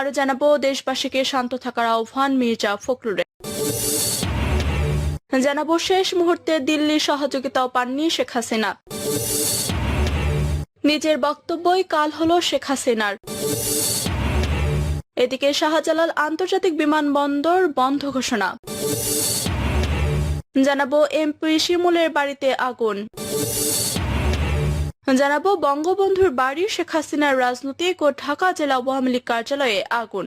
আরো জানাবো দেশবাসীকে শান্ত থাকার আহ্বান মির্জা ফখরুলের। জানাবো শেষ মুহূর্তে দিল্লির সহযোগিতাও পাননি শেখ হাসিনা। নিজের বক্তব্যই কাল হলো শেখ হাসিনার। এদিকে শাহজালাল আন্তর্জাতিক বিমানবন্দর বন্ধ ঘোষণা। জানাবো এমপি শিমুলের বাড়িতে আগুন। জানাবো বঙ্গবন্ধুর বাড়ি শেখ হাসিনার রাজনৈতিক ও ঢাকা জেলা আওয়ামী লীগ কার্যালয়ে আগুন।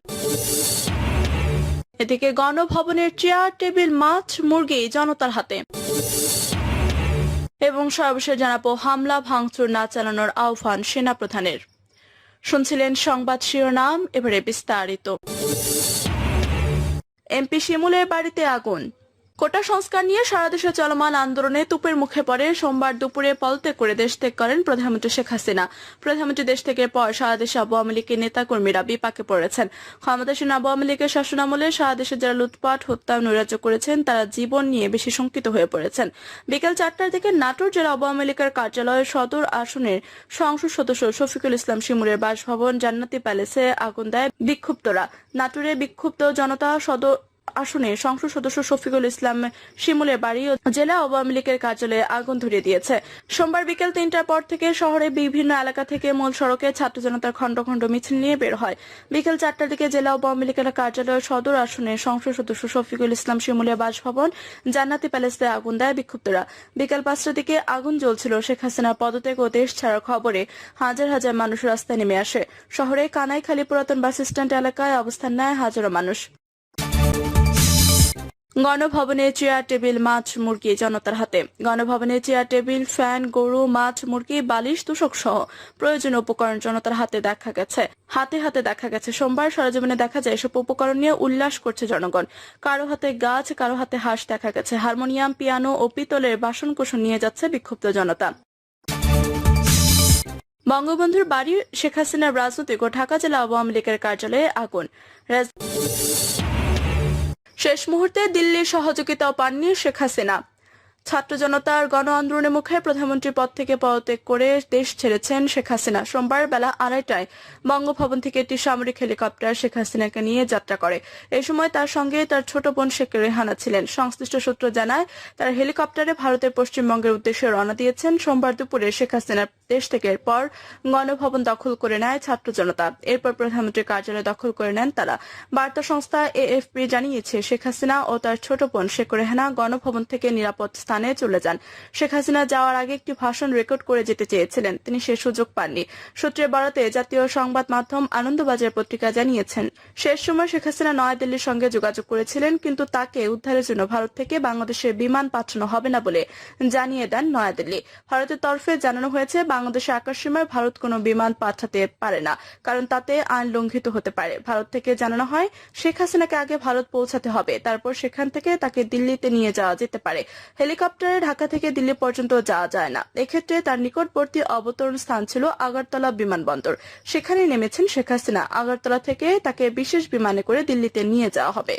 এদিকে গণভবনের চেয়ার টেবিল মাছ মুরগি জনতার হাতে। এবং সর্বশেষ জানাবো হামলা ভাঙচুর না চালানোর আহ্বান সেনাপ্রধানের। শুনছিলেন সংবাদ শিরোনাম, এবারে বিস্তারিত। এমপি শিমুলের বাড়িতে আগুন। কোটা সংস্কার নিয়ে সারা দেশে চলমান আন্দোলনে তুপের মুখে পড়ে সোমবার দুপুরে পদত্যাগ করে দেশ ত্যাগ করেন প্রধানমন্ত্রী শেখ হাসিনা। প্রধানমন্ত্রী দেশ থেকে পর সারা দেশে আওয়ামী লীগের নেতাকর্মীরা বিপাকে পড়েছেন। ক্ষমতাসীন আওয়ামী লীগের শাসনামলে সারা দেশে যারা লুটপাট হত্যা নৈরাজ্য করেছেন তারা জীবন নিয়ে বেশি শঙ্কিত হয়ে পড়েছেন। বিকেল 4টার দিকে নাটোর জেলা আওয়ামী লীগের কার্যালয়ের সদর আসনের সংসদ সদস্য শফিকুল ইসলাম শিমুলের বাসভবন জান্নাতি প্যালেসে আগুন দেয় বিক্ষুব্ধরা। নাটোরে বিক্ষুব্ধ জনতা সদর আসনে সংসদ সদস্য শফিকুল ইসলাম শিমুলের বাড়ি ও জেলা আওয়ামী লীগের কার্যালয়ে আগুন ধরিয়ে দিয়েছে। সোমবার বিকেল 3টার পর থেকে শহরের বিভিন্ন এলাকা থেকে মূল সড়কে ছাত্র জনতার খণ্ড খণ্ড মিছিল নিয়ে বের হয়। বিকেল 4টার দিকে জেলা আওয়ামী লীগের কার্যালয়ের সদর আসনে সংসদ সদস্য শফিকুল ইসলাম শিমুলের বাসভবন জান্নাতি প্যালেসে আগুন দেয় বিক্ষুব্ধরা। বিকেল 5টার দিকে আগুন জ্বলছিল। শেখ হাসিনার পদত্যাগ ও দেশ ছাড়ার খবরে হাজার হাজার মানুষ রাস্তায় নেমে আসে। শহরে কানাইখালী পুরাতন বাস স্ট্যান্ড এলাকায় অবস্থান নেয় হাজারো মানুষ। গণভবনে চেয়ার টেবিল মাছ মুরগি জনতার হাতে। গণভবনে চেয়ার টেবিল ফ্যান গরু মাছ মুরগি বালিশ তোশক সহ প্রয়োজনীয় উপকরণ জনতার হাতে দেখা গেছে। সোমবার সরেজমিনে দেখা যায় এসব উপকরণ নিয়ে উল্লাস করছে জনগণ। কারো হাতে গাছ, কারো হাতে হাঁস দেখা গেছে। হারমোনিয়াম, পিয়ানো ও পিতলের বাসনকোসন নিয়ে যাচ্ছে বিক্ষুব্ধ জনতা। বঙ্গবন্ধুর বাড়ি শেখ হাসিনার রাজনৈতিক ও ঢাকা জেলা আওয়ামী লীগের কার্যালয়ে আগুন। শেষ মুহূর্তে দিল্লির সহযোগিতাও পাননি শেখ হাসিনা। ছাত্র জনতার গণ আন্দোলনের মুখে প্রধানমন্ত্রীর পদ থেকে পদত্যাগ করে দেশ ছেড়েছেন শেখ হাসিনা। সোমবার বেলা 2:30টায় বঙ্গভবন থেকে একটি সামরিক হেলিকপ্টার শেখ হাসিনাকে নিয়ে যাত্রা করে। এই সময় তার সঙ্গে তার ছোট বোন শেখ রেহানা ছিলেন। সংশ্লিষ্ট সূত্র জানায় তার হেলিকপ্টারে ভারতের পশ্চিমবঙ্গের উদ্দেশ্যে রওনা দিয়েছেন। সোমবার দুপুরে শেখ হাসিনার দেশ থেকে পর গণভবন দখল করে নেয় ছাত্র জনতা। এরপর প্রধানমন্ত্রীর কার্যালয় দখল করে নেন তারা। বার্তা সংস্থা AFP জানিয়েছে শেখ হাসিনা ও তার ছোট বোন শেখ রেহানা গণভবন থেকে নিরাপদ স্থানে চলে যান। শেখ হাসিনা যাওয়ার আগে একটি ভাষণ রেকর্ড করে যেতে চেয়েছিলেন, তিনি সে সুযোগ পাননি। সূত্রের বরাতে জাতীয় সংবাদ মাধ্যম আনন্দবাজার পত্রিকা জানিয়েছেন শেষ সময় শেখ হাসিনা নয়াদিল্লির সঙ্গে যোগাযোগ করেছিলেন, কিন্তু তাকে উদ্ধারের জন্য ভারত থেকে বাংলাদেশে বিমান পাঠানো হবে না বলে জানিয়ে দেন নয়াদিল্লি। ভারতের তরফে জানানো হয়েছে বাংলাদেশের আকাশসীমায় ভারত কোনো বিমান পাঠাতে পারে না, কারণ তাতে আইন লঙ্ঘিত হতে পারে। ভারত থেকে জানানো হয় শেখ হাসিনাকে আগে ভারত পৌঁছাতে হবে, তারপর সেখান থেকে তাকে দিল্লিতে নিয়ে যাওয়া যেতে পারে। হেলিকপ্টারে ঢাকা থেকে দিল্লি পর্যন্ত যাওয়া যায় না। এক্ষেত্রে তার নিকটবর্তী অবতরণ স্থান ছিল আগরতলা বিমানবন্দর। সেখানে নেমেছেন শেখ হাসিনা। আগরতলা থেকে তাকে বিশেষ বিমানে করে দিল্লিতে নিয়ে যাওয়া হবে।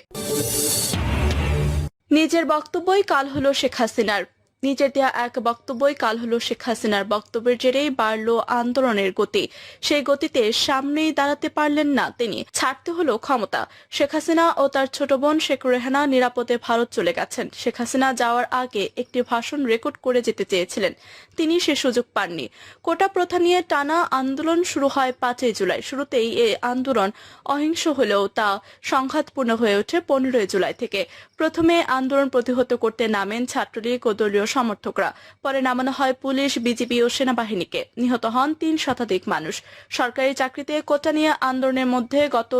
নিজের বক্তব্যই কাল হলো শেখ হাসিনার। নিজের দেয়া এক বক্তব্যই কাল হলো শেখ হাসিনার। বক্তব্যের জেরেই বাড়ল আন্দোলনের গতি। সেই গতিতে সামনেই দাঁড়াতে পারলেন না তিনি, ছাড়তে হলো ক্ষমতা। শেখ হাসিনা ও তার ছোট বোন শেখ রেহানা নিরাপদে ভারত চলে গেছেন। শেখ হাসিনা যাওয়ার আগে একটি ভাষণ রেকর্ড করে যেতে চেয়েছিলেন, তিনি সে সুযোগ পাননি। কোটা প্রথা নিয়ে টানা আন্দোলন শুরু হয় 5ই জুলাই। শুরুতেই এই আন্দোলন অহিংস হলেও তা সংঘাতপূর্ণ হয়ে ওঠে 15ই জুলাই থেকে। প্রথমে আন্দোলন প্রতিহত করতে নামেন ছাত্রলীগ ও দলীয় সমর্থকরা। পরে নামানো হয় পুলিশ, বিজিবি ও সেনাবাহিনীকে। নিহত হন 3 শতাধিক মানুষ। সরকারি চাকরিতে কোটা নিয়ে আন্দোলনের মধ্যে গত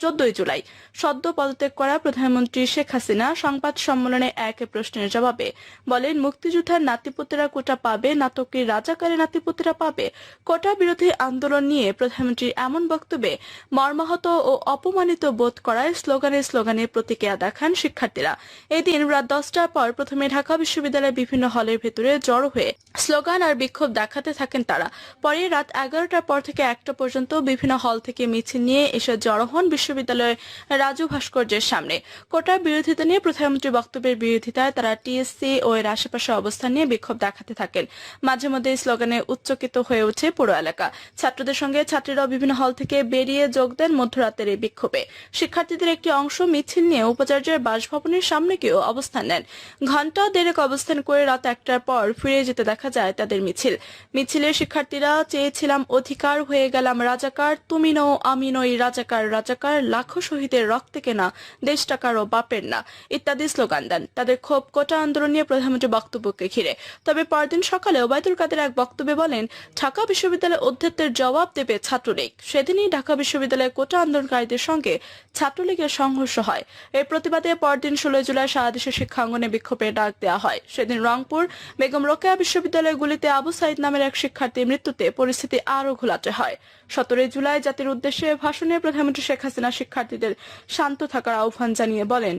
14ই জুলাই সদ্য পদত্যাগ করা প্রধানমন্ত্রী শেখ হাসিনা সংবাদ সম্মেলনে এক প্রশ্নের জবাবে বলেন, মুক্তিযোদ্ধার নাতিপুতেরা কোটা পাবে না তো কি রাজাকারের নাতিপুতেরা পাবে? কোটা বিরোধী আন্দোলন নিয়ে প্রধানমন্ত্রীর এমন বক্তব্যে মর্মাহত ও অপমানিত বোধ করায় স্লোগানে প্রতিক্রিয়া দেখান শিক্ষার্থীরা। এদিন রাত 10টার পর প্রথমে ঢাকা বিশ্ববিদ্যালয়ের বিভিন্ন হলের ভেতরে জড়ো হয়ে স্লোগান আর বিক্ষোভ দেখাতে থাকেন তারা। পরে রাত 11টার পর থেকে 1টা পর্যন্ত বিভিন্ন হল থেকে মিছিল নিয়ে এসে জড়ো হন বিশ্ববিদ্যালয়ের রাজু ভাস্কর্যের সামনে। কোটার বিরোধিতা নিয়ে প্রধানমন্ত্রীর বক্তব্যের বিরোধিতায় তারা টিএসসি ও এর আশেপাশে অবস্থান নিয়ে বিক্ষোভ দেখাতে থাকেন। মাঝে মধ্যে স্লোগানে উচ্চকিত হয়ে ওঠে পুরো এলাকা। ছাত্রদের সঙ্গে ছাত্রীরাও বিভিন্ন হল থেকে বেরিয়ে যোগ দেন মধ্যরাতের এই বিক্ষোভে। শিক্ষার্থীদের একটি অংশ মিছিল নিয়ে উপাচার্যের বাসভবনের সামনে গিয়েও অবস্থান নেন। ঘণ্টা দেড়েক অবস্থান করে রাত 1টার পর ফিরে যেতে দেখা যায় তাদের মিছিলে শিক্ষার্থীরা চেয়েছিলাম অধিকার, হয়ে গেলাম রাজাকার, তুমি নও আমি নই রাজাকার রাজাকার, লাখো শহীদের রক্তে কেনা দেশটা কারো বাপের না ইত্যাদি স্লোগান দেন। তাদের ক্ষোভ কোটা আন্দোলন নিয়ে প্রধানমন্ত্রীর বক্তব্যকে ঘিরে। তবে পরদিন সকালে ওবায়দুল কাদের এক বক্তব্যে বলেন, ঢাকা বিশ্ববিদ্যালয়ের অধ্যক্ষের জবাব দেবে ছাত্রলীগ। সেদিনই ঢাকা বিশ্ববিদ্যালয়ে কোটা আন্দোলনকারীদের সঙ্গে ছাত্রলীগের সংঘর্ষ হয়। এর প্রতিবাদে পরদিন 16 জুলাই সারা দেশের শিক্ষাঙ্গনে বিক্ষোভের ডাক দেওয়া হয়। সেদিন রংপুর বেগম রোকেয়া বিশ্ববিদ্যালয়ের গুলিতে আবু সাইদ নামের এক শিক্ষার্থীর মৃত্যুতে পরিস্থিতি আরও ঘোলাটে হয়। 17 জুলাই জাতির উদ্দেশ্যে ভাষণে প্রধানমন্ত্রী শেখ হাসিনা শিক্ষার্থীদের শান্ত থাকার আহ্বান জানিয়ে বলেন,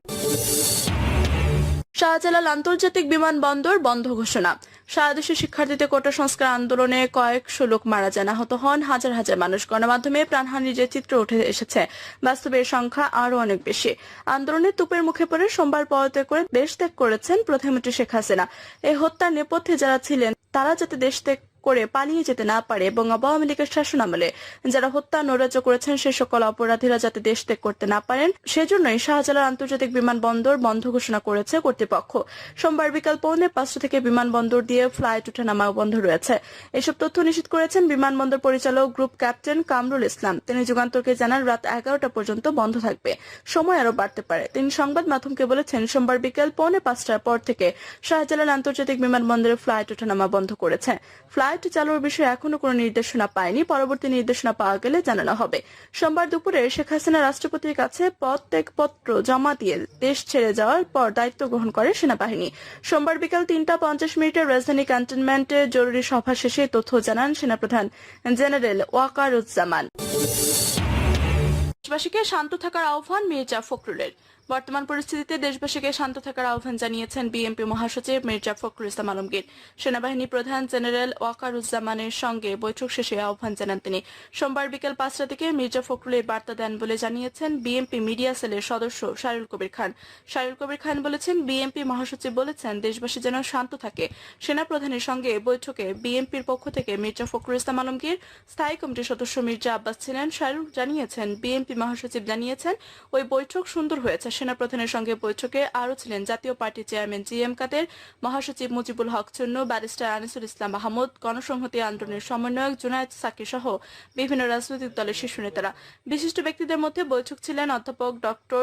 শাহজালাল আন্তর্জাতিক বিমানবন্দর বন্ধ ঘোষণা। সারা দেশের শিক্ষার্থীদের কোটা সংস্কার আন্দোলনে কয়েকশো লোক মারা যান, আহত হন হাজার হাজার মানুষ। গণমাধ্যমে প্রাণহানির যে চিত্র উঠে এসেছে, বাস্তবে এর সংখ্যা আরো অনেক বেশি। আন্দোলনের তুপের মুখে পড়ে সোমবার পদত্যাগ করে দেশ ত্যাগ করেছেন প্রধানমন্ত্রী শেখ হাসিনা। এই হত্যার নেপথ্যে যারা ছিলেন তারা যাতে দেশ ত্যাগ করে পালিয়ে যেতে না পারে এবং আওয়ামী লীগের শাসনামলে যারা হত্যা নৈরাজ্য করেছেন সে সকল অপরাধীরা যাতে দেশ ত্যাগ করতে না পারেন, সেজন্যই শাহজালাল আন্তর্জাতিক বিমানবন্দর বন্ধ ঘোষণা করেছে কর্তৃপক্ষ। সোমবার বিকাল 4:45 থেকে বিমানবন্দর দিয়ে ফ্লাইট ওঠানামা বন্ধ রয়েছে। এসব তথ্য নিশ্চিত করেছেন বিমানবন্দর পরিচালক গ্রুপ ক্যাপ্টেন কামরুল ইসলাম। তিনি যুগান্তরকে জানান, রাত 11টা পর্যন্ত বন্ধ থাকবে, সময় আরো বাড়তে পারে। তিনি সংবাদ মাধ্যমকে বলেছেন, সোমবার বিকেল 4:45টার পর থেকে শাহজালাল আন্তর্জাতিক বিমানবন্দরে ফ্লাইট ওঠানামা বন্ধ করেছে। ফ্লাইট চালুর বিষয়ে এখনো কোনো নির্দেশনা পায়নি, পরবর্তী নির্দেশনা পাওয়া গেলে জানানো হবে। সোমবার দুপুরে শেখ হাসিনা রাষ্ট্রপতির কাছে পদত্যাগপত্র জমা দিয়ে দেশ ছেড়ে যাওয়ার পর দায়িত্ব গ্রহণ করে সেনাবাহিনী। সোমবার বিকাল 3:50 রাজধানী ক্যান্টনমেন্টে জরুরি সভা শেষে তথ্য জানান সেনাপ্রধান জেনারেল ওয়াকারুজ্জামান। দেশবাসীকে শান্ত থাকার আহ্বান মির্জা ফখরুলের। বর্তমান পরিস্থিতিতে দেশবাসীকে শান্ত থাকার আহ্বান জানিয়েছেন বিএনপি মহাসচিব মির্জা ফখরুল ইসলাম আলমগীর। সেনাবাহিনী প্রধান জেনারেল ওয়াকারুজ্জামানের সঙ্গে বৈঠক শেষে আহ্বান জানান তিনি। সোমবার বিকেল 5টা থেকে মির্জা ফখরুল এই বার্তা দেন বলে জানিয়েছেন বিএনপি মিডিয়া সেলের সদস্য শাহরুল কবির খান। শাহরুল কবির খান বলেছেন, বিএনপি মহাসচিব বলেছেন দেশবাসী যেন শান্ত থাকে। সেনাপ্রধানের সঙ্গে বৈঠকে বিএনপির পক্ষ থেকে মির্জা ফখরুল ইসলাম আলমগীর, স্থায়ী কমিটির সদস্য মির্জা আব্বাস ছিলেন। শাহরুল জানিয়েছেন, বিএনপি মহাসচিব জানিয়েছেন ওই বৈঠক সুন্দর হয়েছে। সেনাপ্রধানের সঙ্গে বৈঠকে আরও ছিলেন জাতীয় পার্টি চেয়ারম্যান জিএম কাদের, মহাসচিব মুজিবুল হক চুন্নু, ব্যারিস্টার আনিসুল ইসলাম মাহমুদ, গণসংহতি আন্দোলনের সমন্বয়ক জুনায়েদ সাকি সহ বিভিন্ন রাজনৈতিক দলের শীর্ষ নেতারা। বিশিষ্ট ব্যক্তিদের মধ্যে বৈঠক ছিলেন অধ্যাপক ডক্টর